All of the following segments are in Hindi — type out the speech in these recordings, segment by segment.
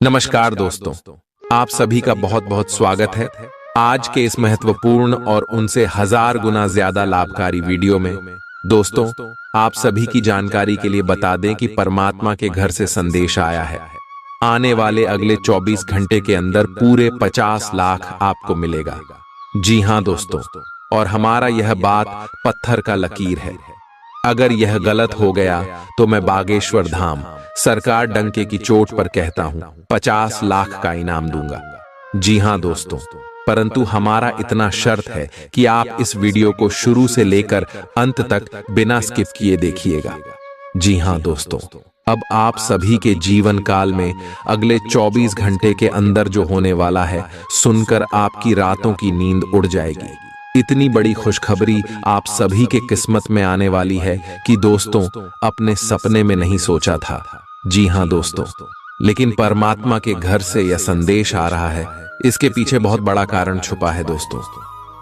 नमस्कार दोस्तों, आप सभी का बहुत बहुत स्वागत है आज के इस महत्वपूर्ण और उनसे 1000 गुना ज्यादा लाभकारी वीडियो में। दोस्तों, आप सभी की जानकारी के लिए बता दें कि परमात्मा के घर से संदेश आया है। आने वाले अगले 24 घंटे के अंदर पूरे 50 लाख आपको मिलेगा। जी हां दोस्तों, और हमारा यह बात पत्थर का लकीर है। अगर यह गलत हो गया तो मैं बागेश्वर धाम सरकार डंके की चोट पर कहता हूं 50 लाख का इनाम दूंगा। जी हां दोस्तों, परंतु हमारा इतना शर्त है कि आप इस वीडियो को शुरू से लेकर अंत तक बिना स्किप किए देखिएगा। जी हां दोस्तों, अब आप सभी के जीवन काल में अगले 24 घंटे के अंदर जो होने वाला है, सुनकर आपकी रातों की नींद उड़ जाएगी। इतनी बड़ी खुशखबरी आप सभी के किस्मत में आने वाली है कि दोस्तों अपने सपने में नहीं सोचा था। जी हां दोस्तों, लेकिन परमात्मा के घर से यह संदेश आ रहा है। इसके पीछे बहुत बड़ा कारण छुपा है दोस्तों।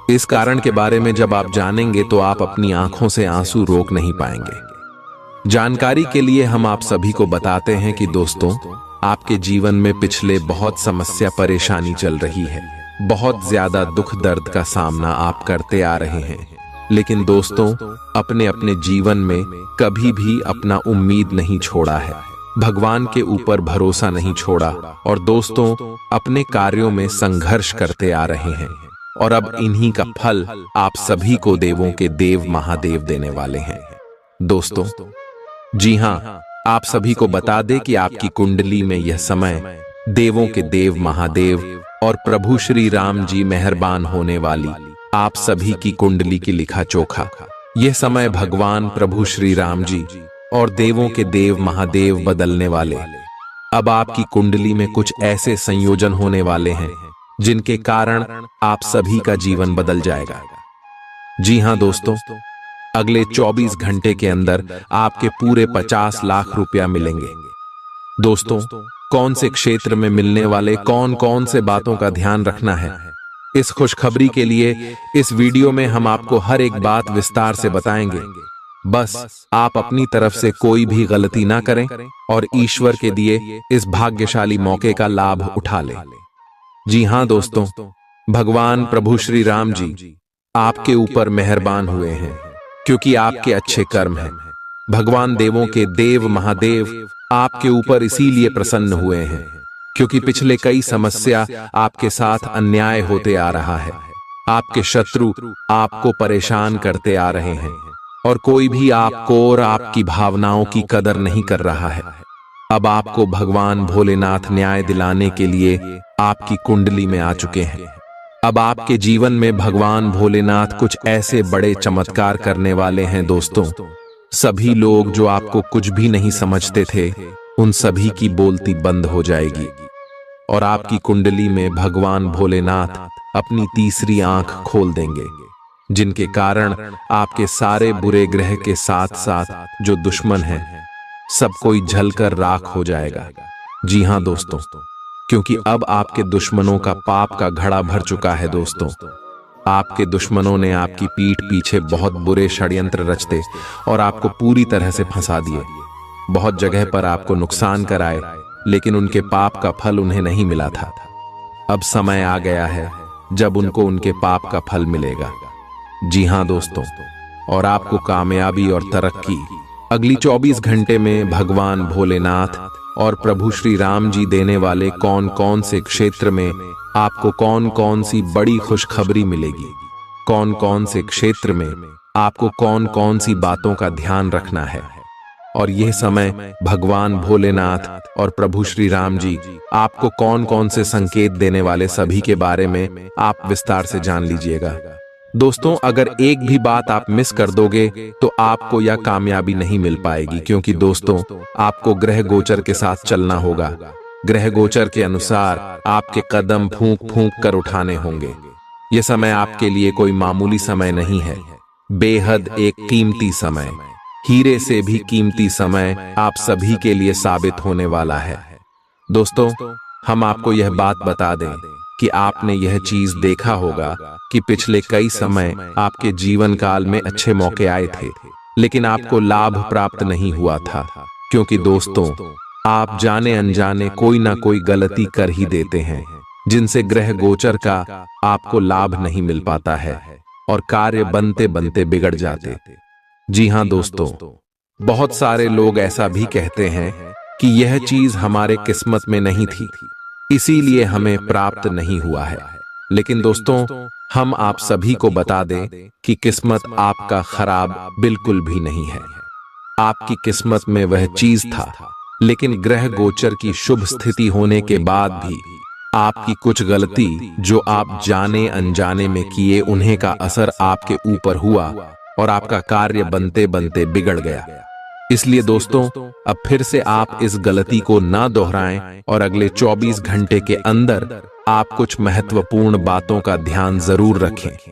इस कारण के बारे में जब आप जानेंगे तो आप अपनी आंखों से आंसू रोक नहीं पाएंगे। जानकारी के लिए हम आप सभी को बताते हैं कि दोस्तों, आपके जीवन में पिछले बहुत समस्या परेशानी चल रही है। बहुत ज्यादा दुख दर्द का सामना आप करते आ रहे हैं, लेकिन दोस्तों अपने अपने जीवन में कभी भी अपना उम्मीद नहीं छोड़ा है, भगवान के ऊपर भरोसा नहीं छोड़ा और दोस्तों अपने कार्यों में संघर्ष करते आ रहे हैं। और अब इन्हीं का फल आप सभी को देवों के देव महादेव देने वाले हैं दोस्तों। जी हां, आप सभी को बता दें कि आपकी कुंडली में यह समय देवों के देव महादेव और प्रभु श्री राम जी मेहरबान होने वाली आप सभी की कुंडली की लिखा चोखा। यह समय भगवान प्रभु श्री राम जी और देवों के देव महादेव बदलने वाले। अब आपकी कुंडली में कुछ ऐसे संयोजन होने वाले हैं जिनके कारण आप सभी का जीवन बदल जाएगा। जी हां दोस्तों, अगले 24 घंटे के अंदर आपके पूरे 50 लाख रुपया मिलेंगे। दोस्तों, कौन से क्षेत्र में मिलने वाले कौन कौन से बातों का ध्यान रखना है, इस खुशखबरी के लिए इस वीडियो में हम आपको हर एक बात विस्तार से बताएंगे। बस आप अपनी तरफ से कोई भी गलती ना करें और ईश्वर के दिए इस भाग्यशाली मौके का लाभ उठा लें। जी हां दोस्तों, भगवान प्रभु श्री राम जी आपके ऊपर मेहरबान हुए हैं क्योंकि आपके अच्छे कर्म हैं। भगवान देवों के देव महादेव आपके ऊपर इसीलिए प्रसन्न हुए हैं क्योंकि पिछले कई समस्या आपके साथ अन्याय होते आ रहा है। आपके शत्रु आपको परेशान करते आ रहे हैं और कोई भी आपको और आपकी भावनाओं की कदर नहीं कर रहा है। अब आपको भगवान भोलेनाथ न्याय दिलाने के लिए आपकी कुंडली में आ चुके हैं। अब आपके जीवन में भगवान भोलेनाथ कुछ ऐसे बड़े चमत्कार करने वाले हैं दोस्तों। सभी लोग जो आपको कुछ भी नहीं समझते थे, उन सभी की बोलती बंद हो जाएगी और आपकी कुंडली में भगवान भोलेनाथ अपनी तीसरी आंख खोल देंगे, जिनके कारण आपके सारे बुरे ग्रह के साथ साथ जो दुश्मन हैं, सब कोई जलकर राख हो जाएगा। जी हां दोस्तों, क्योंकि अब आपके दुश्मनों का पाप का घड़ा भर चुका है दोस्तों। आपके दुश्मनों ने आपकी पीठ पीछे बहुत बुरे षड्यंत्र रचते और आपको पूरी तरह से फंसा दिए। बहुत जगह पर आपको नुकसान कराए, लेकिन उनके पाप का फल उन्हें नहीं मिला था। अब समय आ गया है जब उनको उनके पाप का फल मिलेगा। जी हां दोस्तों, और आपको कामयाबी और तरक्की अगली 24 घंटे में भगवान भोलेनाथ और प्रभु श्री राम जी देने वाले कौन कौन से क्षेत्र में आपको कौन कौन सी बड़ी खुशखबरी मिलेगी, कौन कौन से क्षेत्र में आपको कौन कौन सी बातों का ध्यान रखना है। और यह समय भगवान भोलेनाथ और प्रभु श्री राम जी आपको कौन कौन से संकेत देने वाले सभी के बारे में आप विस्तार से जान लीजिएगा। दोस्तों, अगर एक भी बात आप मिस कर दोगे तो आपको यह कामयाबी नहीं मिल पाएगी, क्योंकि दोस्तों आपको ग्रह गोचर के साथ चलना होगा। ग्रह गोचर के अनुसार आपके कदम फूंक फूंक कर उठाने होंगे। यह समय आपके लिए कोई मामूली समय नहीं है, बेहद एक कीमती समय, हीरे से भी कीमती समय आप सभी के लिए साबित होने वाला है। दोस्तों, हम आपको यह बात बता दें कि आपने यह चीज देखा होगा कि पिछले कई समय आपके जीवन काल में अच्छे मौके आए थे, लेकिन आपको लाभ प्राप्त नहीं हुआ था, क्योंकि दोस्तों आप जाने अनजाने कोई ना कोई गलती कर ही देते हैं, जिनसे ग्रह गोचर का आपको लाभ नहीं मिल पाता है और कार्य बनते बनते बिगड़ जाते। जी हाँ दोस्तों, बहुत सारे लोग ऐसा भी कहते हैं कि यह चीज हमारे किस्मत में नहीं थी, इसीलिए हमें प्राप्त नहीं हुआ है। लेकिन दोस्तों, हम आप सभी को बता दें कि किस्मत आपका खराब बिल्कुल भी नहीं है। आपकी किस्मत में वह चीज था, लेकिन ग्रह गोचर की शुभ स्थिति होने के बाद भी आपकी कुछ गलती जो आप जाने अनजाने में किए, उन्हें का असर आपके ऊपर हुआ और आपका कार्य बनते बनते बिगड़ गया। इसलिए दोस्तों, अब फिर से आप इस गलती को ना दोहराएं और अगले 24 घंटे के अंदर आप कुछ महत्वपूर्ण बातों का ध्यान जरूर रखें।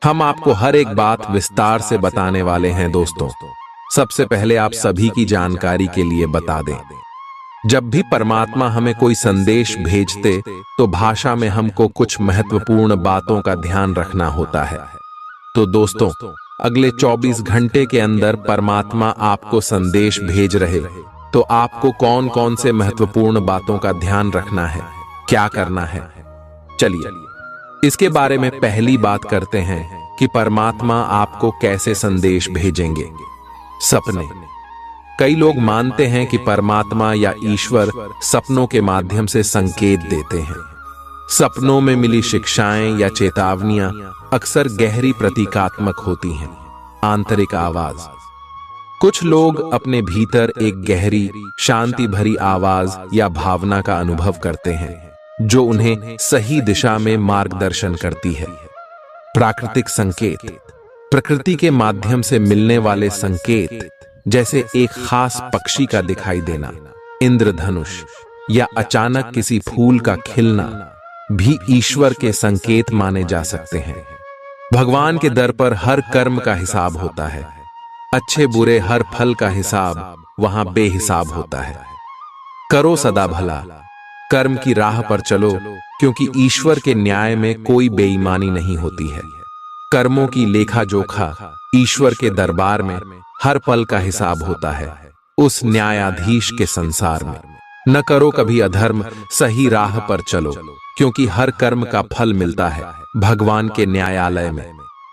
हम आपको हर एक बात विस्तार से बताने वाले हैं दोस्तों। सबसे पहले आप सभी की जानकारी के लिए बता दें, जब भी परमात्मा हमें कोई संदेश भेजते तो भाषा में हमको कुछ महत्वपूर्ण बातों का ध्यान रखना होता है। तो दोस्तों, अगले 24 घंटे के अंदर परमात्मा आपको संदेश भेज रहे, तो आपको कौन कौन से महत्वपूर्ण बातों का ध्यान रखना है, क्या करना है, चलिए इसके बारे में पहली बात करते हैं कि परमात्मा आपको कैसे संदेश भेजेंगे। सपने। कई लोग मानते हैं कि परमात्मा या ईश्वर सपनों के माध्यम से संकेत देते हैं। सपनों में मिली शिक्षाएं या चेतावनियां अक्सर गहरी प्रतीकात्मक होती हैं। आंतरिक आवाज। कुछ लोग अपने भीतर एक गहरी शांति भरी आवाज या भावना का अनुभव करते हैं, जो उन्हें सही दिशा में मार्गदर्शन करती है। प्राकृतिक संकेत। प्रकृति के माध्यम से मिलने वाले संकेत, जैसे एक खास पक्षी का दिखाई देना, इंद्रधनुष या अचानक किसी फूल का खिलना, भी ईश्वर के संकेत माने जा सकते हैं। भगवान के दर पर हर कर्म का हिसाब होता है। अच्छे बुरे हर फल का हिसाब वहां बेहिसाब होता है। करो सदा भला, कर्म की राह पर चलो, क्योंकि ईश्वर के न्याय में कोई बेईमानी नहीं होती है। कर्मों की लेखा जोखा ईश्वर के दरबार में हर पल का हिसाब होता है, उस न्यायाधीश के संसार में। न करो कभी अधर्म, सही राह पर चलो, क्योंकि हर कर्म का फल मिलता है भगवान के न्यायालय में।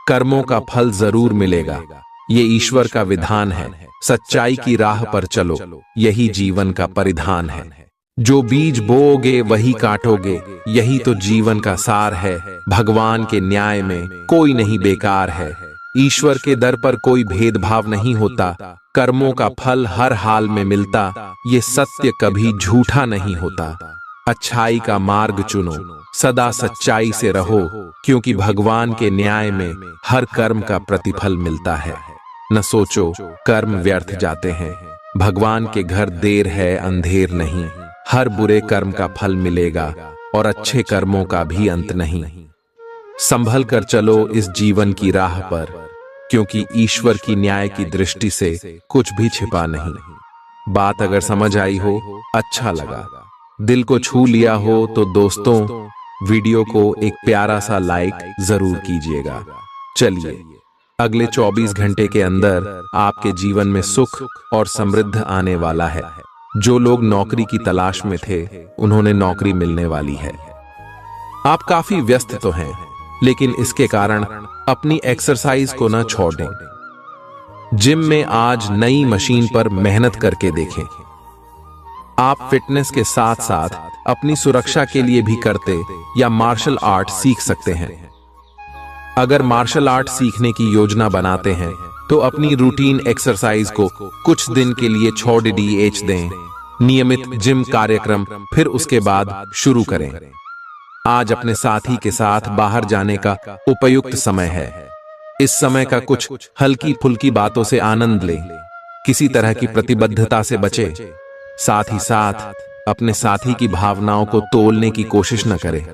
कर्मों का फल जरूर मिलेगा, ये ईश्वर का विधान है। सच्चाई की राह पर चलो, यही जीवन का परिधान है। जो बीज बोओगे वही काटोगे, यही तो जीवन का सार है। भगवान के न्याय में कोई नहीं बेकार है। ईश्वर के दर पर कोई भेदभाव नहीं होता। कर्मों का फल हर हाल में मिलता, ये सत्य कभी झूठा नहीं होता। अच्छाई का मार्ग चुनो, सदा सच्चाई से रहो, क्योंकि भगवान के न्याय में हर कर्म का प्रतिफल मिलता है। न सोचो कर्म व्यर्थ जाते हैं, भगवान के घर देर है अंधेर नहीं। हर बुरे कर्म का फल मिलेगा और अच्छे कर्मों का भी अंत नहीं। संभल कर चलो इस जीवन की राह पर, क्योंकि ईश्वर की न्याय की दृष्टि से कुछ भी छिपा नहीं। बात अगर समझ आई हो, अच्छा लगा, दिल को छू लिया हो, तो दोस्तों वीडियो को एक प्यारा सा लाइक जरूर कीजिएगा। चलिए, अगले 24 घंटे के अंदर आपके जीवन में सुख और समृद्धि आने वाला है। जो लोग नौकरी की तलाश में थे, उन्होंने नौकरी मिलने वाली है। आप काफी व्यस्त तो हैं, लेकिन इसके कारण अपनी एक्सरसाइज को ना छोड़ दें। जिम में आज नई मशीन पर मेहनत करके देखें। आप फिटनेस के साथ साथ अपनी सुरक्षा के लिए भी करते या मार्शल आर्ट सीख सकते हैं। अगर मार्शल आर्ट सीखने की योजना बनाते हैं, तो अपनी रूटीन एक्सरसाइज को कुछ दिन के लिए छोड़ दें। नियमित जिम कार्यक्रम फिर उसके बाद शुरू करें। आज अपने साथी के साथ बाहर जाने का उपयुक्त समय है। इस समय का कुछ हल्की फुल्की बातों से आनंद लें, किसी तरह की प्रतिबद्धता से बचें। साथ ही साथ अपने साथी की भावनाओं को तोलने की कोशिश न करें।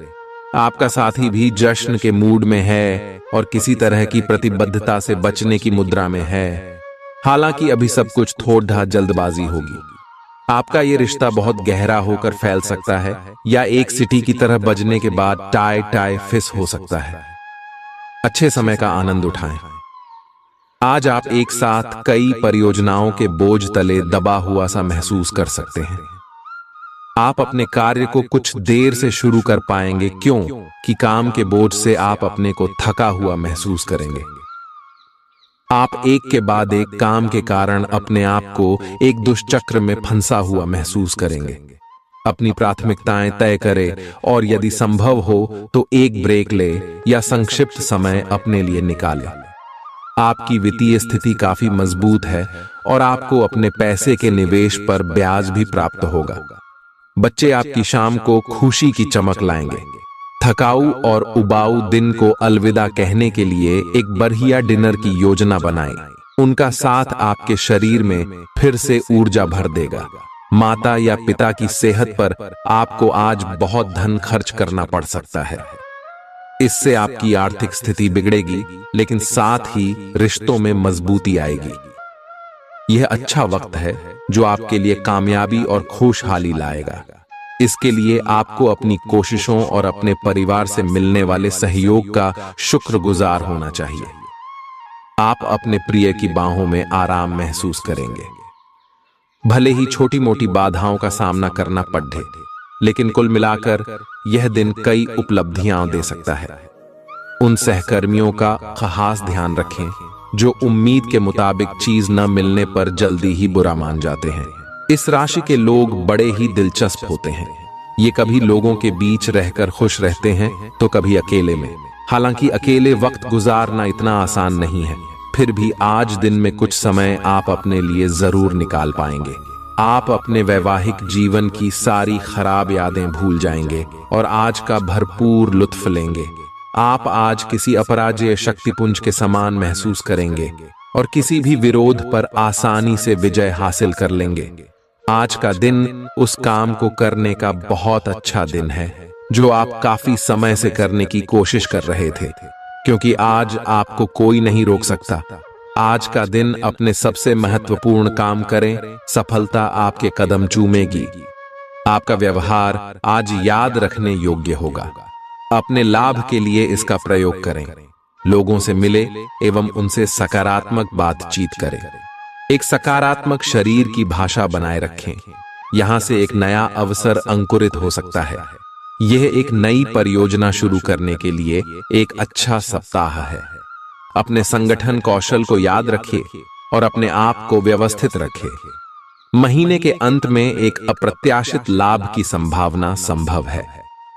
आपका साथी भी जश्न के मूड में है और किसी तरह की प्रतिबद्धता से बचने की मुद्रा में है। हालांकि अभी सब कुछ थोड़ा जल्दबाजी होगी। आपका ये रिश्ता बहुत गहरा होकर फैल सकता है, या एक सिटी की तरह बजने के बाद टाई फिस हो सकता है। अच्छे समय का आनंद उठाएं। आज आप एक साथ कई परियोजनाओं के बोझ तले दबा हुआ सा महसूस कर सकते हैं। आप अपने कार्य को कुछ देर से शुरू कर पाएंगे, क्यों कि काम के बोझ से आप अपने को थका हुआ महसूस करेंगे। आप एक के बाद एक काम के कारण अपने आप को एक दुष्चक्र में फंसा हुआ महसूस करेंगे। अपनी प्राथमिकताएं तय करें और यदि संभव हो तो एक ब्रेक ले या संक्षिप्त समय अपने लिए निकालें। आपकी वित्तीय स्थिति काफी मजबूत है और आपको अपने पैसे के निवेश पर ब्याज भी प्राप्त होगा। बच्चे आपकी शाम को खुशी की चमक लाएंगे। थकाऊ और उबाऊ दिन को अलविदा कहने के लिए एक बढ़िया डिनर की योजना बनाएं। उनका साथ आपके शरीर में फिर से ऊर्जा भर देगा। माता या पिता की सेहत पर आपको आज बहुत धन खर्च करना पड़ सकता है। इससे आपकी आर्थिक स्थिति बिगड़ेगी, लेकिन साथ ही रिश्तों में मजबूती आएगी। यह अच्छा वक्त है जो आपके लिए कामयाबी और खुशहाली लाएगा। इसके लिए आपको अपनी कोशिशों और अपने परिवार से मिलने वाले सहयोग का शुक्रगुजार होना चाहिए। आप अपने प्रिय की बाहों में आराम महसूस करेंगे। भले ही छोटी मोटी बाधाओं का सामना करना पड़े, लेकिन कुल मिलाकर यह दिन कई उपलब्धियां दे सकता है। उन सहकर्मियों का खास ध्यान रखें जो उम्मीद के मुताबिक चीज न मिलने पर जल्दी ही बुरा मान जाते हैं। इस राशि के लोग बड़े ही दिलचस्प होते हैं। ये कभी लोगों के बीच रहकर खुश रहते हैं तो कभी अकेले में। हालांकि अकेले वक्त गुजारना इतना आसान नहीं है, फिर भी आज दिन में कुछ समय आप अपने लिए जरूर निकाल पाएंगे। आप अपने वैवाहिक जीवन की सारी खराब यादें भूल जाएंगे और आज का भरपूर लुत्फ लेंगे। आप आज किसी अपराजेय शक्तिपुंज के समान महसूस करेंगे और किसी भी विरोध पर आसानी से विजय हासिल कर लेंगे। आज का दिन उस काम को करने का बहुत अच्छा दिन है जो आप काफी समय से करने की कोशिश कर रहे थे, क्योंकि आज आपको कोई नहीं रोक सकता। आज का दिन अपने सबसे महत्वपूर्ण काम करें, सफलता आपके कदम चूमेगी। आपका व्यवहार आज याद रखने योग्य होगा। अपने लाभ के लिए इसका प्रयोग करें। लोगों से मिले एवं उनसे सकारात्मक बातचीत करें। एक सकारात्मक शरीर की भाषा बनाए रखें। यहां से एक नया अवसर अंकुरित हो सकता है। यह एक नई परियोजना शुरू करने के लिए एक अच्छा सप्ताह है। अपने संगठन कौशल को याद रखिए और अपने आप को व्यवस्थित रखें। महीने के अंत में एक अप्रत्याशित लाभ की संभावना संभव है।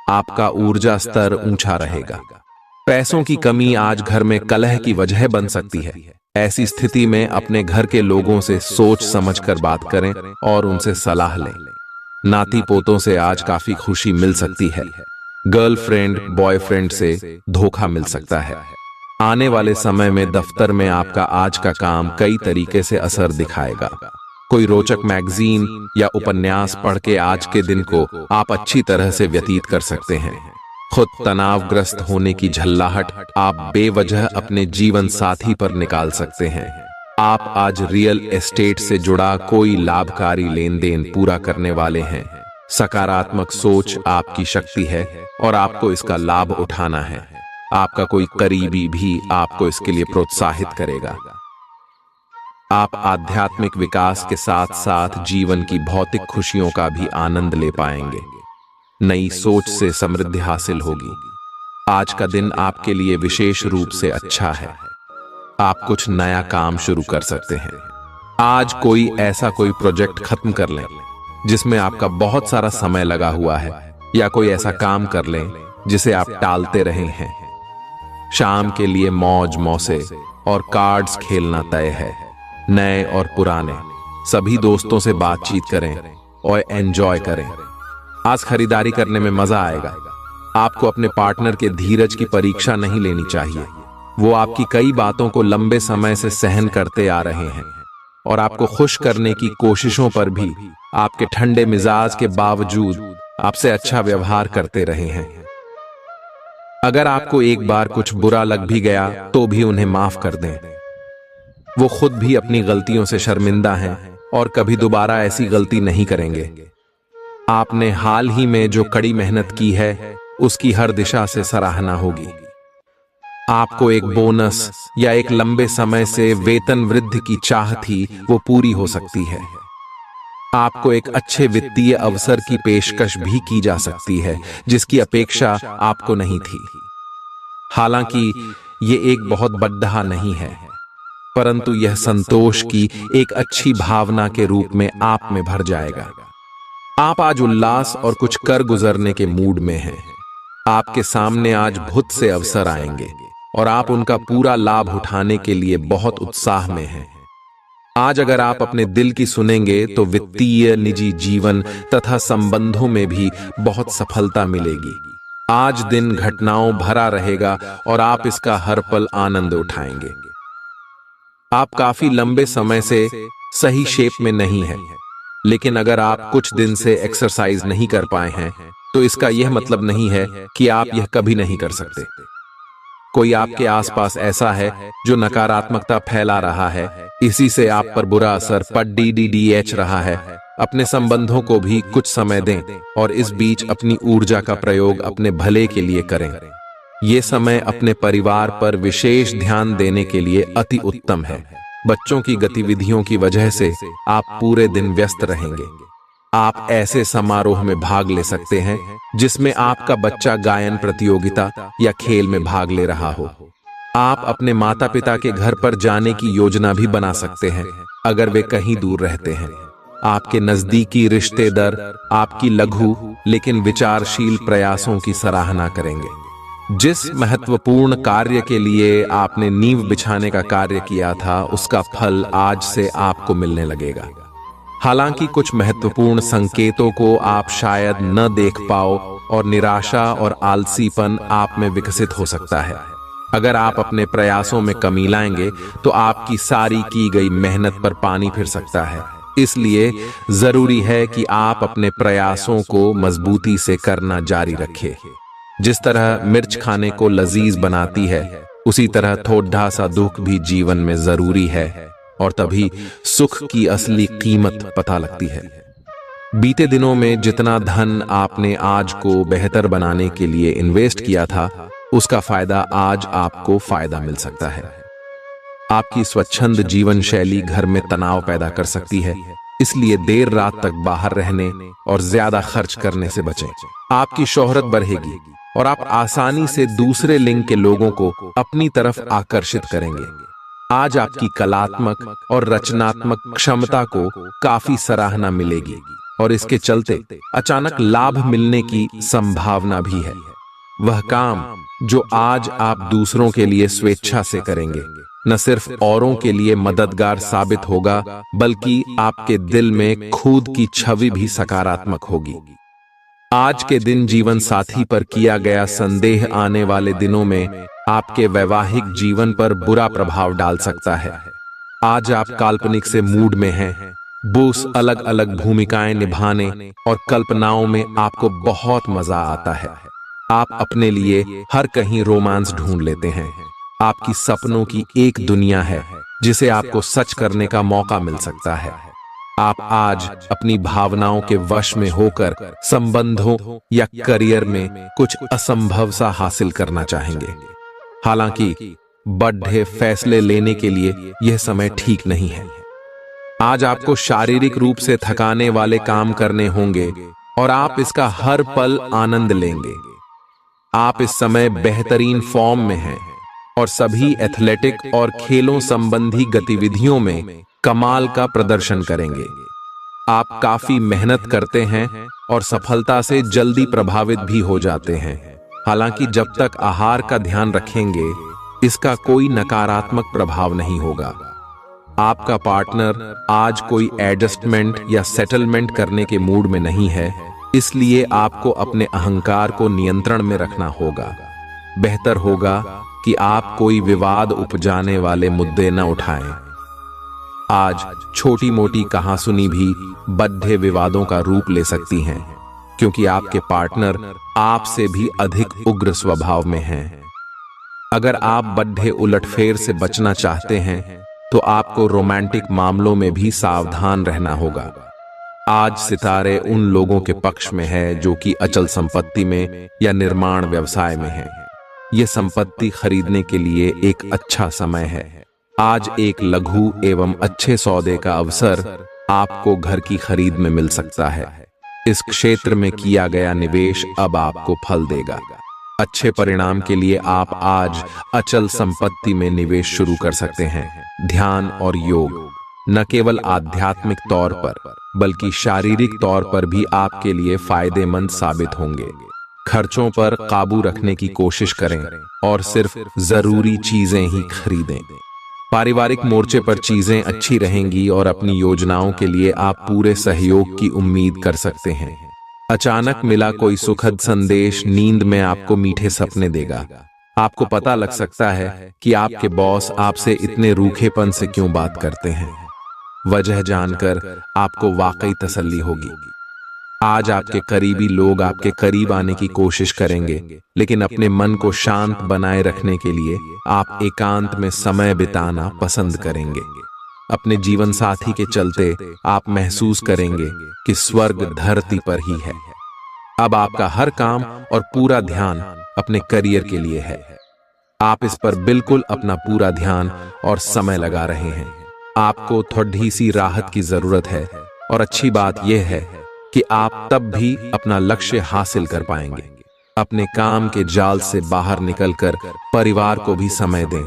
आपका ऊर्जा स्तर ऊंचा रहेगा। पैसों की कमी आज घर में कलह की वजह बन सकती है। ऐसी स्थिति में अपने घर के लोगों से सोच समझकर बात करें और उनसे सलाह लें। नाती पोतों से आज काफी खुशी मिल सकती है। गर्लफ्रेंड बॉयफ्रेंड से धोखा मिल सकता है। आने वाले समय में दफ्तर में आपका आज का काम कई तरीके से असर दिखाएगा। कोई रोचक मैगजीन या उपन्यास पढ़ के आज के दिन को आप अच्छी तरह से व्यतीत कर सकते हैं। खुद तनावग्रस्त होने की झल्लाहट आप बेवजह अपने जीवन साथी पर निकाल सकते हैं। आप आज रियल एस्टेट से जुड़ा कोई लाभकारी लेन देन पूरा करने वाले हैं। सकारात्मक सोच आपकी शक्ति है और आपको इसका लाभ उठाना है। आपका कोई करीबी भी आपको इसके लिए प्रोत्साहित करेगा। आप आध्यात्मिक विकास के साथ साथ जीवन की भौतिक खुशियों का भी आनंद ले पाएंगे। नई सोच से समृद्धि हासिल होगी। आज का दिन आपके लिए विशेष रूप से अच्छा है। आप कुछ नया काम शुरू कर सकते हैं। आज कोई प्रोजेक्ट खत्म कर लें जिसमें आपका बहुत सारा समय लगा हुआ है, या कोई ऐसा काम कर लें जिसे आप टालते रहे हैं। शाम के लिए मौज मौसे और कार्ड्स खेलना तय है। नए और पुराने सभी दोस्तों से बातचीत करें और एंजॉय करें। आज खरीदारी करने में मजा आएगा। आपको अपने पार्टनर के धीरज की परीक्षा नहीं लेनी चाहिए। वो आपकी कई बातों को लंबे समय से सहन करते आ रहे हैं और आपको खुश करने की कोशिशों पर भी आपके ठंडे मिजाज के बावजूद आपसे अच्छा व्यवहार करते रहे हैं। अगर आपको एक बार कुछ बुरा लग भी गया तो भी उन्हें माफ कर दें। वो खुद भी अपनी गलतियों से शर्मिंदा हैं और कभी दोबारा ऐसी गलती नहीं करेंगे। आपने हाल ही में जो कड़ी मेहनत की है उसकी हर दिशा से सराहना होगी। आपको एक बोनस या एक लंबे समय से वेतन वृद्धि की चाह थी, वो पूरी हो सकती है। आपको एक अच्छे वित्तीय अवसर की पेशकश भी की जा सकती है जिसकी अपेक्षा आपको नहीं थी। हालांकि ये एक बहुत बड़ा नहीं है, परंतु यह संतोष की एक अच्छी भावना के रूप में आप में भर जाएगा। आप आज उल्लास और कुछ कर गुजरने के मूड में हैं। आपके सामने आज बहुत से अवसर आएंगे और आप उनका पूरा लाभ उठाने के लिए बहुत उत्साह में हैं। आज अगर आप अपने दिल की सुनेंगे तो वित्तीय, निजी जीवन तथा संबंधों में भी बहुत सफलता मिलेगी। आज दिन घटनाओं भरा रहेगा और आप इसका हर पल आनंद उठाएंगे। आप काफी लंबे समय से सही शेप में नहीं हैं, लेकिन अगर आप कुछ दिन से एक्सरसाइज नहीं कर पाए हैं तो इसका यह मतलब नहीं है कि आप यह कभी नहीं कर सकते। कोई आपके आसपास ऐसा है जो नकारात्मकता फैला रहा है, इसी से आप पर बुरा असर पड़ रहा है। अपने संबंधों को भी कुछ समय दें और इस बीच अपनी ऊर्जा का प्रयोग अपने भले के लिए करें। ये समय अपने परिवार पर विशेष ध्यान देने के लिए अति उत्तम है। बच्चों की गतिविधियों की वजह से आप पूरे दिन व्यस्त रहेंगे। आप ऐसे समारोह में भाग ले सकते हैं जिसमें आपका बच्चा गायन प्रतियोगिता या खेल में भाग ले रहा हो। आप अपने माता पिता के घर पर जाने की योजना भी बना सकते हैं अगर वे कहीं दूर रहते हैं। आपके नजदीकी रिश्तेदार आपकी लघु लेकिन विचारशील प्रयासों की सराहना करेंगे। जिस महत्वपूर्ण कार्य के लिए आपने नींव बिछाने का कार्य किया था, उसका फल आज से आपको मिलने लगेगा। हालांकि कुछ महत्वपूर्ण संकेतों को आप शायद न देख पाओ और निराशा और आलसीपन आप में विकसित हो सकता है। अगर आप अपने प्रयासों में कमी लाएंगे तो आपकी सारी की गई मेहनत पर पानी फिर सकता है। इसलिए जरूरी है कि आप अपने प्रयासों को मजबूती से करना जारी रखें। जिस तरह मिर्च खाने को लजीज बनाती है, उसी तरह थोड़ा सा दुख भी जीवन में जरूरी है और तभी सुख की असली कीमत पता लगती है। बीते दिनों में जितना धन आपने आज को बेहतर बनाने के लिए इन्वेस्ट किया था, उसका फायदा आज आपको फायदा मिल सकता है। आपकी स्वच्छंद जीवन शैली घर में तनाव पैदा कर सकती है, इसलिए देर रात तक बाहर रहने और ज्यादा खर्च करने से बचें। आपकी शोहरत बढ़ेगी और आप आसानी से दूसरे लिंग के लोगों को अपनी तरफ आकर्षित करेंगे। आज आपकी कलात्मक और रचनात्मक क्षमता को काफी सराहना मिलेगी और इसके चलते अचानक लाभ मिलने की संभावना भी है। वह काम जो आज आप दूसरों के लिए स्वेच्छा से करेंगे, न सिर्फ औरों के लिए मददगार साबित होगा, बल्कि आपके दिल में खुद की छवि भी सकारात्मक होगी। आज के दिन जीवन साथी पर किया गया संदेह आने वाले दिनों में आपके वैवाहिक जीवन पर बुरा प्रभाव डाल सकता है। आज आप काल्पनिक से मूड में हैं, बोस अलग अलग भूमिकाएं निभाने और कल्पनाओं में आपको बहुत मजा आता है। आप अपने लिए हर कहीं रोमांस ढूंढ लेते हैं। आपकी सपनों की एक दुनिया है जिसे आपको सच करने का मौका मिल सकता है। आप आज अपनी भावनाओं के वश में होकर संबंधों या करियर में कुछ असंभव सा हासिल करना चाहेंगे। हालांकि बड़े फैसले लेने के लिए यह समय ठीक नहीं है। आज आपको शारीरिक रूप से थकाने वाले काम करने होंगे और आप इसका हर पल आनंद लेंगे। आप इस समय बेहतरीन फॉर्म में हैं और सभी एथलेटिक और खेलों संबंधी गतिविधियों में कमाल का प्रदर्शन करेंगे। आप काफी मेहनत करते हैं और सफलता से जल्दी प्रभावित भी हो जाते हैं। हालांकि जब तक आहार का ध्यान रखेंगे, इसका कोई नकारात्मक प्रभाव नहीं होगा। आपका पार्टनर आज कोई एडजस्टमेंट या सेटलमेंट करने के मूड में नहीं है, इसलिए आपको अपने अहंकार को नियंत्रण में रखना होगा। बेहतर होगा कि आप कोई विवाद उपजाने वाले मुद्दे न उठाएं। आज छोटी मोटी कहासुनी भी बड़े विवादों का रूप ले सकती हैं, क्योंकि आपके पार्टनर आपसे भी अधिक उग्र स्वभाव में हैं। अगर आप बड़े उलटफेर से बचना चाहते हैं तो आपको रोमांटिक मामलों में भी सावधान रहना होगा। आज सितारे उन लोगों के पक्ष में है जो कि अचल संपत्ति में या निर्माण व्यवसाय में हैं। ये संपत्ति खरीदने के लिए एक अच्छा समय है। आज एक लघु एवं अच्छे सौदे का अवसर आपको घर की खरीद में मिल सकता है। इस क्षेत्र में किया गया निवेश अब आपको फल देगा। अच्छे परिणाम के लिए आप आज अचल संपत्ति में निवेश शुरू कर सकते हैं। ध्यान और योग न केवल आध्यात्मिक तौर पर बल्कि शारीरिक तौर पर भी आपके लिए फायदेमंद साबित होंगे। खर्चों पर काबू रखने की कोशिश करें और सिर्फ जरूरी चीजें ही खरीदें। पारिवारिक मोर्चे पर चीजें अच्छी रहेंगी और अपनी योजनाओं के लिए आप पूरे सहयोग की उम्मीद कर सकते हैं। अचानक मिला कोई सुखद संदेश नींद में आपको मीठे सपने देगा। आपको पता लग सकता है कि आपके बॉस आपसे इतने रूखेपन से क्यों बात करते हैं। वजह जानकर आपको वाकई तसल्ली होगी। आज आपके करीबी लोग आपके करीब आने की कोशिश करेंगे, लेकिन अपने मन को शांत बनाए रखने के लिए आप एकांत में समय बिताना पसंद करेंगे। अपने जीवन साथी के चलते आप महसूस करेंगे कि स्वर्ग धरती पर ही है। अब आपका हर काम और पूरा ध्यान अपने करियर के लिए है। आप इस पर बिल्कुल अपना पूरा ध्यान और समय लगा रहे हैं। आपको थोड़ी सी राहत की जरूरत है और अच्छी बात यह है कि आप तब भी अपना लक्ष्य हासिल कर पाएंगे। अपने काम के जाल से बाहर निकलकर परिवार को भी समय दें।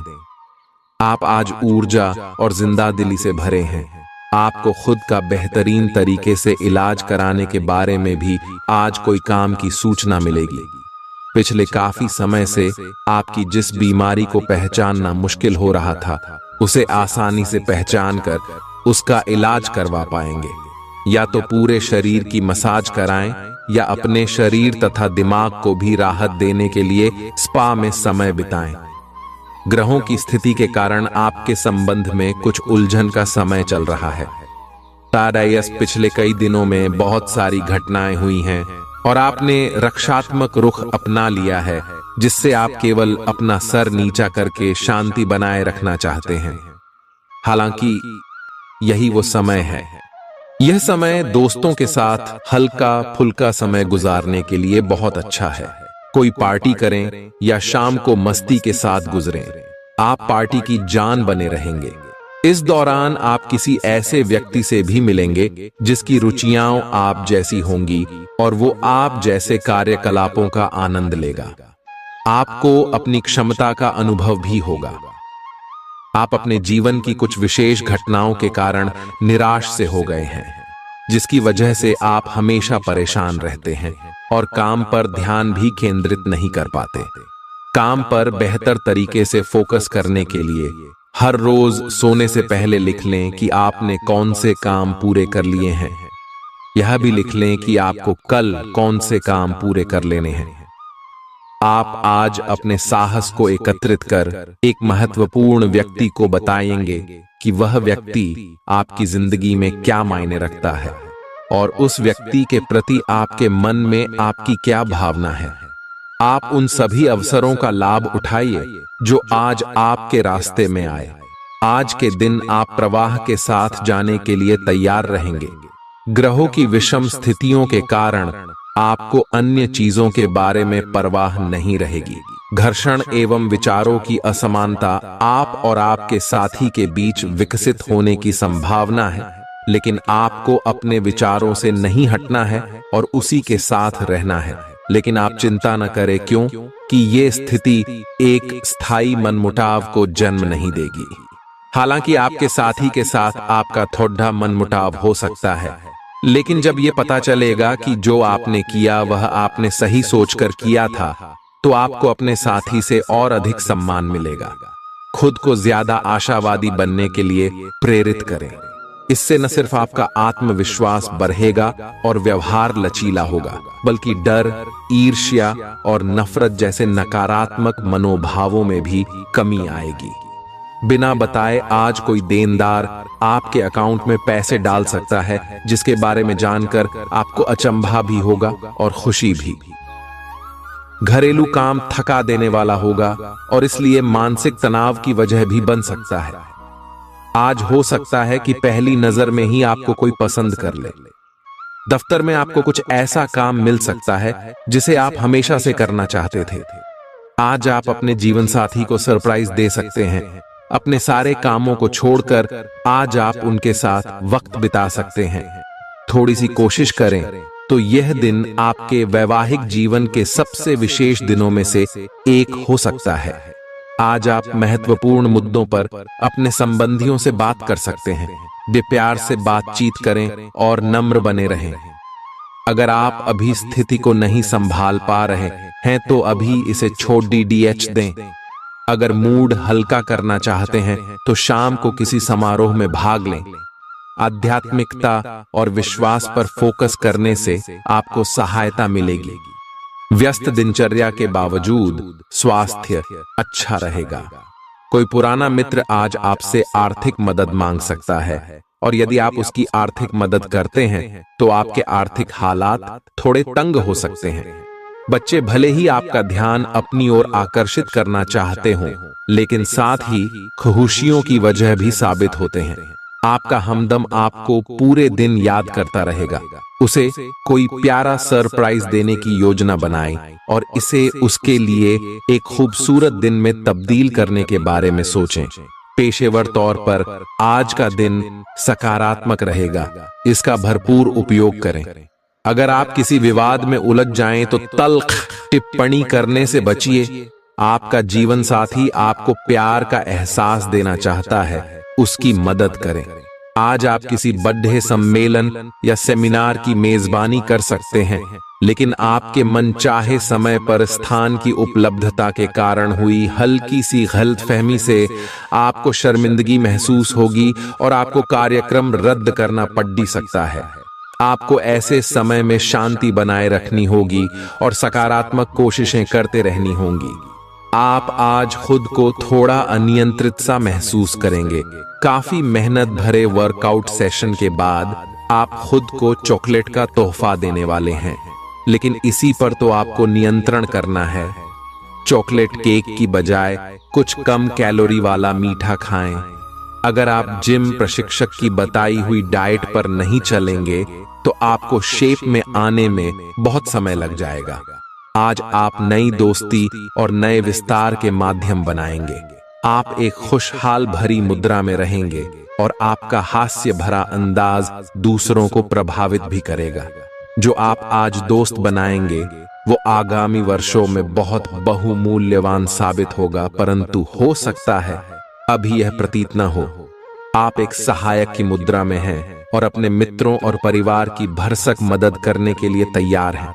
आप आज ऊर्जा और जिंदादिली से भरे हैं। आपको खुद का बेहतरीन तरीके से इलाज कराने के बारे में भी आज कोई काम की सूचना मिलेगी। पिछले काफी समय से आपकी जिस बीमारी को पहचानना मुश्किल हो रहा था, उसे आसानी से पहचान कर उसका इलाज करवा पाएंगे। या तो पूरे शरीर की मसाज कराएं या अपने शरीर तथा दिमाग को भी राहत देने के लिए स्पा में समय बिताएं। ग्रहों की स्थिति के कारण आपके संबंध में कुछ उलझन का समय चल रहा है। तारायस पिछले कई दिनों में बहुत सारी घटनाएं हुई हैं और आपने रक्षात्मक रुख अपना लिया है, जिससे आप केवल अपना सर नीचा करके शांति बनाए रखना चाहते हैं। हालांकि यही वो समय है। यह समय दोस्तों के साथ हल्का फुल्का समय गुजारने के लिए बहुत अच्छा है। कोई पार्टी करें या शाम को मस्ती के साथ गुजरें। आप पार्टी की जान बने रहेंगे। इस दौरान आप किसी ऐसे व्यक्ति से भी मिलेंगे जिसकी रुचियां आप जैसी होंगी और वो आप जैसे कार्यकलापों का आनंद लेगा। आपको अपनी क्षमता का अनुभव भी होगा। आप अपने जीवन की कुछ विशेष घटनाओं के कारण निराश से हो गए हैं, जिसकी वजह से आप हमेशा परेशान रहते हैं और काम पर ध्यान भी केंद्रित नहीं कर पाते। काम पर बेहतर तरीके से फोकस करने के लिए हर रोज सोने से पहले लिख लें कि आपने कौन से काम पूरे कर लिए हैं। यह भी लिख लें कि आपको कल कौन से काम पूरे कर लेने हैं। आप आज अपने साहस को एकत्रित कर एक महत्वपूर्ण व्यक्ति को बताएंगे कि वह व्यक्ति आपकी जिंदगी में क्या मायने रखता है और उस व्यक्ति के प्रति आपके मन में आपकी क्या भावना है। आप उन सभी अवसरों का लाभ उठाइए जो आज आपके रास्ते में आए। आज के दिन आप प्रवाह के साथ जाने के लिए तैयार रहेंगे। ग्रहों की विषम स्थितियों के कारण आपको अन्य चीजों के बारे में परवाह नहीं रहेगी। घर्षण एवं विचारों की असमानता आप और आपके साथी के बीच विकसित होने की संभावना है, लेकिन आपको अपने विचारों से नहीं हटना है और उसी के साथ रहना है। लेकिन आप चिंता न करें, क्यों कि ये स्थिति एक स्थायी मनमुटाव को जन्म नहीं देगी। हालांकि आपके साथी के साथ आपका थोड़ा मनमुटाव हो सकता है, लेकिन जब ये पता चलेगा कि जो आपने किया वह आपने सही सोचकर किया था, तो आपको अपने साथी से और अधिक सम्मान मिलेगा। खुद को ज्यादा आशावादी बनने के लिए प्रेरित करें। इससे न सिर्फ आपका आत्मविश्वास बढ़ेगा और व्यवहार लचीला होगा, बल्कि डर, ईर्ष्या और नफरत जैसे नकारात्मक मनोभावों में भी कमी आएगी। बिना बताए आज कोई देनदार आपके अकाउंट में पैसे डाल सकता है, जिसके बारे में जानकर आपको अचंभा भी होगा और खुशी भी। घरेलू काम थका देने वाला होगा और इसलिए मानसिक तनाव की वजह भी बन सकता है। आज हो सकता है कि पहली नजर में ही आपको कोई पसंद कर ले। दफ्तर में आपको कुछ ऐसा काम मिल सकता है जिसे आप हमेशा से करना चाहते थे। आज आप अपने जीवन साथी को सरप्राइज दे सकते हैं। अपने सारे कामों को छोड़कर आज आप उनके साथ वक्त बिता सकते हैं। थोड़ी सी कोशिश करें तो यह दिन आपके वैवाहिक जीवन के सबसे विशेष दिनों में से एक हो सकता है। आज आप महत्वपूर्ण मुद्दों पर अपने संबंधियों से बात कर सकते हैं। वे प्यार से बातचीत करें और नम्र बने रहें। अगर आप अभी स्थिति को नहीं संभाल पा रहे हैं तो अभी इसे छोड़ DDH दें। अगर मूड हल्का करना चाहते हैं तो शाम को किसी समारोह में भाग लें। आध्यात्मिकता और विश्वास पर फोकस करने से आपको सहायता मिलेगी। व्यस्त दिनचर्या के बावजूद स्वास्थ्य अच्छा रहेगा। कोई पुराना मित्र आज आपसे आर्थिक मदद मांग सकता है और यदि आप उसकी आर्थिक मदद करते हैं तो आपके आर्थिक हालात थोड़े तंग हो सकते हैं। बच्चे भले ही आपका ध्यान अपनी ओर आकर्षित करना चाहते हों, लेकिन साथ ही खुशियों की वजह भी साबित होते हैं। आपका हमदम आपको पूरे दिन याद करता रहेगा। उसे कोई प्यारा सरप्राइज देने की योजना बनाएं और इसे उसके लिए एक खूबसूरत दिन में तब्दील करने के बारे में सोचें। पेशेवर तौर पर आज का दिन सकारात्मक रहेगा। इसका भरपूर उपयोग करें। अगर आप किसी विवाद में उलझ जाएं तो तल्ख टिप्पणी करने से बचिए। आपका जीवन साथी आपको प्यार का एहसास देना चाहता है, उसकी मदद करें। आज आप किसी बर्थडे सम्मेलन या सेमिनार की मेजबानी कर सकते हैं, लेकिन आपके मनचाहे समय पर स्थान की उपलब्धता के कारण हुई हल्की सी गलतफहमी से आपको शर्मिंदगी महसूस होगी और आपको कार्यक्रम रद्द करना पड़ भी सकता है। आपको ऐसे समय में शांति बनाए रखनी होगी और सकारात्मक कोशिशें करते रहनी होंगी। आप आज खुद को थोड़ा अनियंत्रित सा महसूस करेंगे। काफी मेहनत भरे वर्कआउट सेशन के बाद आप खुद को चॉकलेट का तोहफा देने वाले हैं, लेकिन इसी पर तो आपको नियंत्रण करना है। चॉकलेट केक की बजाय कुछ कम कैलोरी वाला मीठा खाएं। अगर आप जिम प्रशिक्षक की बताई हुई डाइट पर नहीं चलेंगे तो आपको शेप में आने में बहुत समय लग जाएगा। आज आप नई दोस्ती और नए विस्तार के माध्यम बनाएंगे। आप एक खुशहाल भरी मुद्रा में रहेंगे और आपका हास्य भरा अंदाज दूसरों को प्रभावित भी करेगा। जो आप आज दोस्त बनाएंगे वो आगामी वर्षों में बहुत बहुमूल्यवान साबित होगा, परंतु हो सकता है अभी यह प्रतीत न हो। आप एक सहायक की मुद्रा में हैं और अपने मित्रों और परिवार की भरसक मदद करने के लिए तैयार हैं।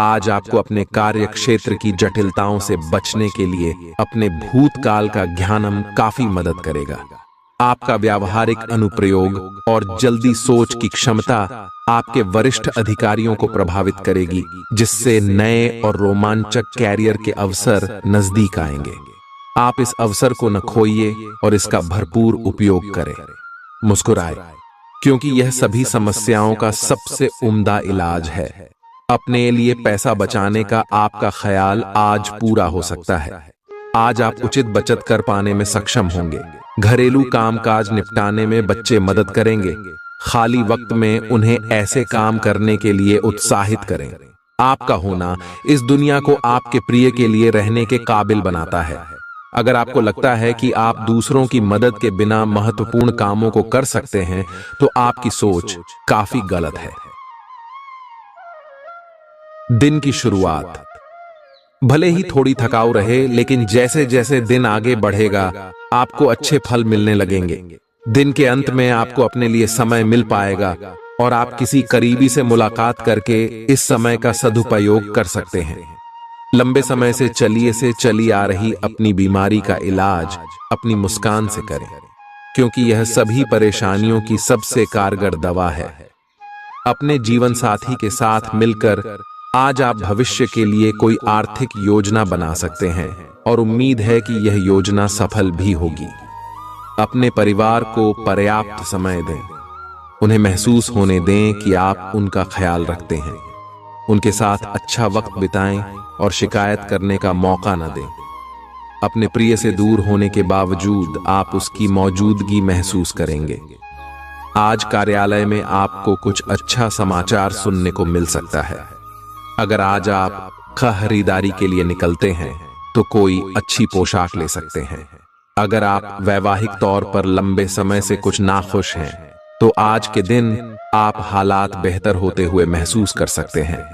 आज आपको अपने कार्य क्षेत्र की जटिलताओं से बचने के लिए अपने भूतकाल का ज्ञानम काफी मदद करेगा। आपका व्यावहारिक अनुप्रयोग और जल्दी सोच की क्षमता आपके वरिष्ठ अधिकारियों को प्रभावित करेगी, जिससे नए और रोमांचक कैरियर के अवसर नजदीक आएंगे। आप इस अवसर को न खोइए और इसका भरपूर उपयोग करें। मुस्कुराएं, क्योंकि यह सभी समस्याओं का सबसे उम्दा इलाज है। अपने लिए पैसा बचाने का आपका ख्याल आज पूरा हो सकता है। आज आप उचित बचत कर पाने में सक्षम होंगे। घरेलू कामकाज निपटाने में बच्चे मदद करेंगे। खाली वक्त में उन्हें ऐसे काम करने के लिए उत्साहित करें। आपका होना इस दुनिया को आपके प्रिय के लिए रहने के काबिल बनाता है। अगर आपको लगता है कि आप दूसरों की मदद के बिना महत्वपूर्ण कामों को कर सकते हैं तो आपकी सोच काफी गलत है। दिन की शुरुआत भले ही थोड़ी थकाऊ रहे, लेकिन जैसे जैसे दिन आगे बढ़ेगा आपको अच्छे फल मिलने लगेंगे। दिन के अंत में आपको अपने लिए समय मिल पाएगा और आप किसी करीबी से मुलाकात करके इस समय का सदुपयोग कर सकते हैं। लंबे समय से चली आ रही अपनी बीमारी का इलाज अपनी मुस्कान से करें, क्योंकि यह सभी परेशानियों की सबसे कारगर दवा है। अपने जीवन साथी के साथ मिलकर आज आप भविष्य के लिए कोई आर्थिक योजना बना सकते हैं और उम्मीद है कि यह योजना सफल भी होगी। अपने परिवार को पर्याप्त समय दें। उन्हें महसूस होने दें कि आप उनका ख्याल रखते हैं। उनके साथ अच्छा वक्त बिताएं और शिकायत करने का मौका न दें। अपने प्रिय से दूर होने के बावजूद आप उसकी मौजूदगी महसूस करेंगे। आज कार्यालय में आपको कुछ अच्छा समाचार सुनने को मिल सकता है। अगर आज आप खरीदारी के लिए निकलते हैं तो कोई अच्छी पोशाक ले सकते हैं। अगर आप वैवाहिक तौर पर लंबे समय से कुछ नाखुश हैं, तो आज के दिन आप हालात बेहतर होते हुए महसूस कर सकते हैं।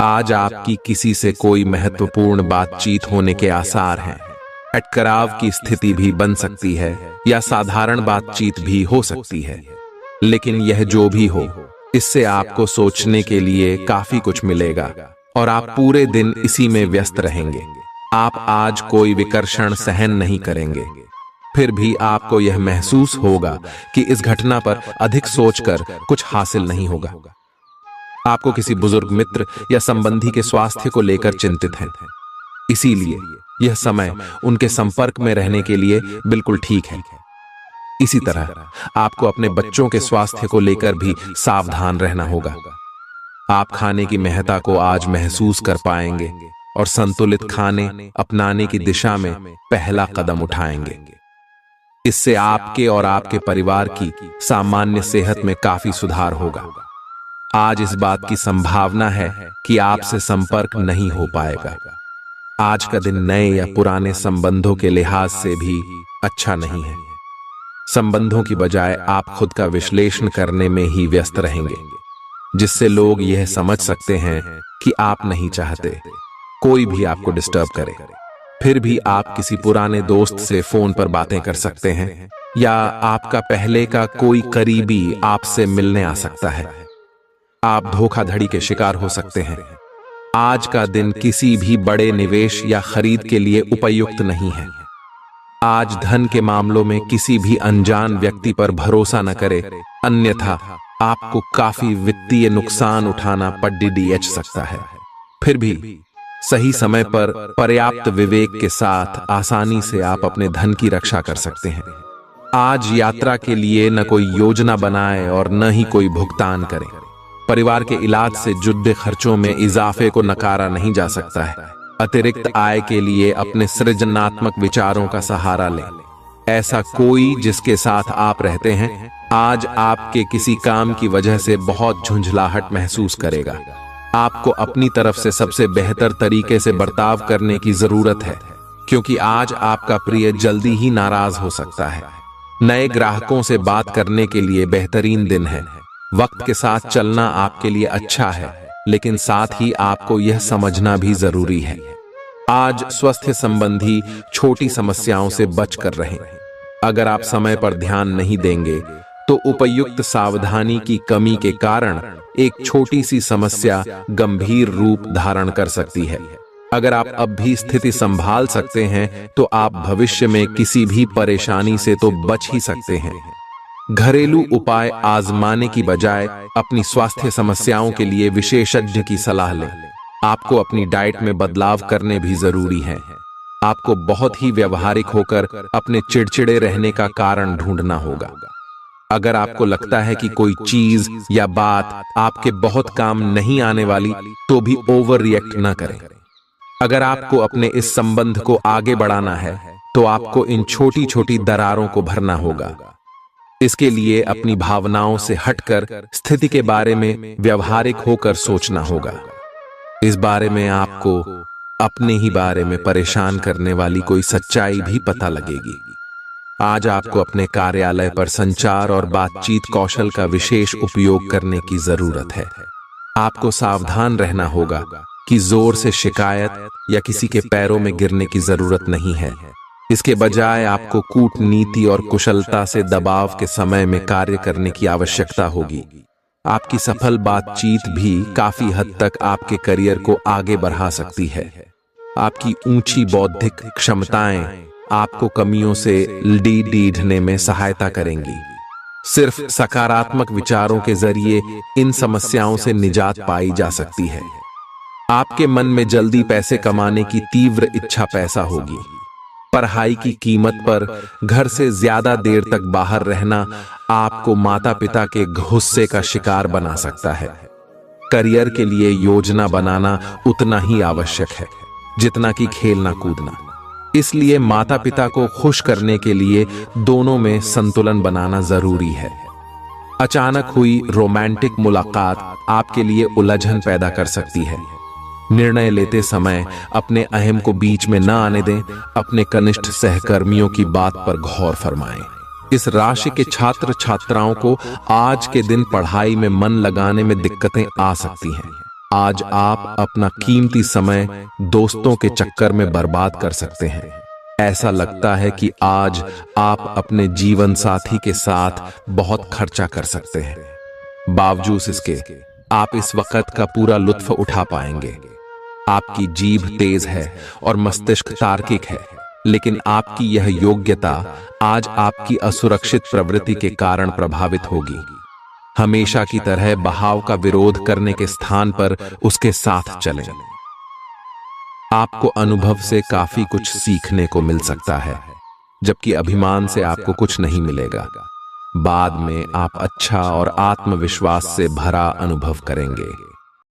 आज आपकी किसी से कोई महत्वपूर्ण बातचीत होने के आसार हैं। अटकराव की स्थिति भी बन सकती है या साधारण बातचीत भी हो सकती है, लेकिन यह जो भी हो, इससे आपको सोचने के लिए काफी कुछ मिलेगा और आप पूरे दिन इसी में व्यस्त रहेंगे। आप आज कोई विकर्षण सहन नहीं करेंगे। फिर भी आपको यह महसूस होगा कि इस घटना पर अधिक सोचकर कुछ हासिल नहीं होगा। आपको किसी बुजुर्ग मित्र या संबंधी के स्वास्थ्य को लेकर चिंतित हैं, इसीलिए यह समय उनके संपर्क में रहने के लिए बिल्कुल ठीक है। इसी तरह आपको अपने बच्चों के स्वास्थ्य को लेकर भी सावधान रहना होगा। आप खाने की महत्ता को आज महसूस कर पाएंगे और संतुलित खाने अपनाने की दिशा में पहला कदम उठाएंगे। इससे आपके और आपके परिवार की सामान्य सेहत में काफी सुधार होगा। आज इस बात की संभावना है कि आपसे संपर्क नहीं हो पाएगा। आज का दिन नए या पुराने संबंधों के लिहाज से भी अच्छा नहीं है। संबंधों की बजाय आप खुद का विश्लेषण करने में ही व्यस्त रहेंगे, जिससे लोग यह समझ सकते हैं कि आप नहीं चाहते कोई भी आपको डिस्टर्ब करे। फिर भी आप किसी पुराने दोस्त से फोन पर बातें कर सकते हैं या आपका पहले का कोई करीबी आपसे मिलने आ सकता है। आप धोखाधड़ी के शिकार हो सकते हैं। आज का दिन किसी भी बड़े निवेश या खरीद के लिए उपयुक्त नहीं है। आज धन के मामलों में किसी भी अनजान व्यक्ति पर भरोसा न करें, अन्यथा आपको काफी वित्तीय नुकसान उठाना पड़ सकता है। फिर भी सही समय पर पर्याप्त विवेक के साथ आसानी से आप अपने धन की रक्षा कर सकते हैं। आज यात्रा के लिए न कोई योजना बनाएं और न ही कोई भुगतान करें। परिवार के इलाज से जुड़े खर्चों में इजाफे को नकारा नहीं जा सकता है। अतिरिक्त आय के लिए अपने सृजनात्मक विचारों का सहारा लें। ऐसा कोई जिसके साथ आप रहते हैं आज आपके किसी काम की वजह से बहुत झुंझलाहट महसूस करेगा। आपको अपनी तरफ से सबसे बेहतर तरीके से बर्ताव करने की जरूरत है, क्योंकि आज आपका प्रिय जल्दी ही नाराज हो सकता है। नए ग्राहकों से बात करने के लिए बेहतरीन दिन है। वक्त के साथ चलना आपके लिए अच्छा है, लेकिन साथ ही आपको यह समझना भी जरूरी है। आज स्वास्थ्य संबंधी छोटी समस्याओं से बचकर रहें। अगर आप समय पर ध्यान नहीं देंगे तो उपयुक्त सावधानी की कमी के कारण एक छोटी सी समस्या गंभीर रूप धारण कर सकती है। अगर आप अब भी स्थिति संभाल सकते हैं तो आप भविष्य में किसी भी परेशानी से तो बच ही सकते हैं। घरेलू उपाय आजमाने की बजाय अपनी स्वास्थ्य समस्याओं के लिए विशेषज्ञ की सलाह लें। आपको अपनी डाइट में बदलाव करने भी जरूरी है। आपको बहुत ही व्यावहारिक होकर अपने चिड़चिड़े रहने का कारण ढूंढना होगा। अगर आपको लगता है कि कोई चीज या बात आपके बहुत काम नहीं आने वाली, तो भी ओवर रिएक्ट न करें। अगर आपको अपने इस संबंध को आगे बढ़ाना है तो आपको इन छोटी छोटी दरारों को भरना होगा। इसके लिए अपनी भावनाओं से हटकर स्थिति के बारे में व्यावहारिक होकर सोचना होगा। इस बारे में आपको अपने ही बारे में परेशान करने वाली कोई सच्चाई भी पता लगेगी। आज आपको अपने कार्यालय पर संचार और बातचीत कौशल का विशेष उपयोग करने की जरूरत है। आपको सावधान रहना होगा कि जोर से शिकायत या किसी के पैरों में गिरने की जरूरत नहीं है। इसके बजाय आपको कूटनीति और कुशलता से दबाव के समय में कार्य करने की आवश्यकता होगी। आपकी सफल बातचीत भी काफी हद तक आपके करियर को आगे बढ़ा सकती है। आपकी ऊंची बौद्धिक क्षमताएं आपको कमियों से ढीढ़ने में सहायता करेंगी। सिर्फ सकारात्मक विचारों के जरिए इन समस्याओं से निजात पाई जा सकती है। आपके मन में जल्दी पैसे कमाने की तीव्र इच्छा पैदा होगी। पढ़ाई की कीमत पर घर से ज्यादा देर तक बाहर रहना आपको माता पिता के गुस्से का शिकार बना सकता है। करियर के लिए योजना बनाना उतना ही आवश्यक है जितना कि खेलना कूदना। इसलिए माता पिता को खुश करने के लिए दोनों में संतुलन बनाना जरूरी है। अचानक हुई रोमांटिक मुलाकात आपके लिए उलझन पैदा कर सकती है। निर्णय लेते समय अपने अहम को बीच में न आने दें। अपने कनिष्ठ सहकर्मियों की बात पर गौर फरमाएं। इस राशि के छात्र छात्राओं को आज के दिन पढ़ाई में मन लगाने में दिक्कतें आ सकती हैं। आज आप अपना कीमती समय दोस्तों के चक्कर में बर्बाद कर सकते हैं। ऐसा लगता है कि आज आप अपने जीवन साथी के साथ बहुत खर्चा कर सकते हैं। बावजूद इसके आप इस वक्त का पूरा लुत्फ उठा पाएंगे। आपकी जीभ तेज है और मस्तिष्क तार्किक है, लेकिन आपकी यह योग्यता आज आपकी असुरक्षित प्रवृत्ति के कारण प्रभावित होगी। हमेशा की तरह बहाव का विरोध करने के स्थान पर उसके साथ चलें। आपको अनुभव से काफी कुछ सीखने को मिल सकता है, जबकि अभिमान से आपको कुछ नहीं मिलेगा। बाद में आप अच्छा और आत्मविश्वास से भरा अनुभव करेंगे।